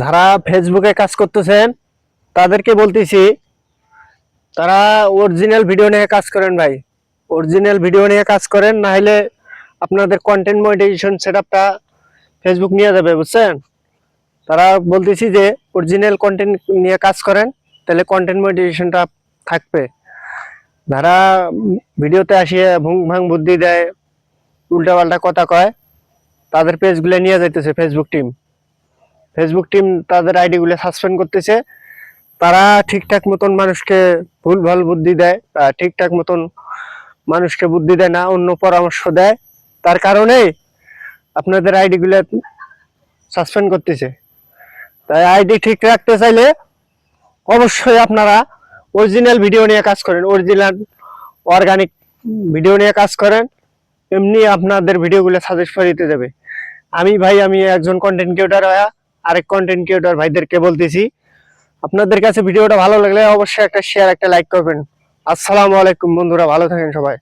যারা ফেসবুকে কাজ করতেছেন তাদেরকে বলতেছি, তারা অরিজিনাল ভিডিও নিয়ে কাজ করেন ভাই। অরিজিনাল ভিডিও নিয়ে কাজ করেন, না হলে আপনাদের কন্টেন্ট মনিটাইজেশন সেটআপটা ফেসবুক নিয়ে যাবে, বুঝছেন? তারা বলতেছি যে অরিজিনাল কন্টেন্ট নিয়ে কাজ করেন, তাহলে কন্টেন্ট মনিটাইজেশনটা থাকবে। যারা ভিডিওতে আসিয়ে ভুং ভাং বুদ্ধি দেয়, উল্টাপাল্টা কথা কয়, তাদের পেজগুলো নিয়ে যাইতেছে ফেসবুক টিম তাদের আইডি গুলো সাসপেন্ড করতেছে। তারা ঠিকঠাক মতন মানুষকে ভুল ভাল বুদ্ধি দেয়, ঠিকঠাক মতন মানুষকে বুদ্ধি দেয় না, অন্য পরামর্শ দেয়। তার কারণে আপনাদের আইডি গুলো সাসপেন্ড করতেছে। তাই আইডি ঠিক রাখতে চাইলে অবশ্যই আপনারা অরিজিনাল ভিডিও নিয়ে কাজ করেন, অরিজিনাল অর্গানিক ভিডিও নিয়ে কাজ করেন। এমনি আপনাদের ভিডিওগুলো সাজেস্ট করে দিতে যাবে। আমি একজন কন্টেন্ট ক্রিয়েটর, আরেক কন্টেন্ট ক্রিয়েটর ভাইদেরকে বলতেছি, আপনাদের কাছে ভিডিওটা ভালো লাগলে অবশ্যই একটা শেয়ার, একটা লাইক করবেন। আসসালামু আলাইকুম বন্ধুরা, ভালো থাকেন সবাই।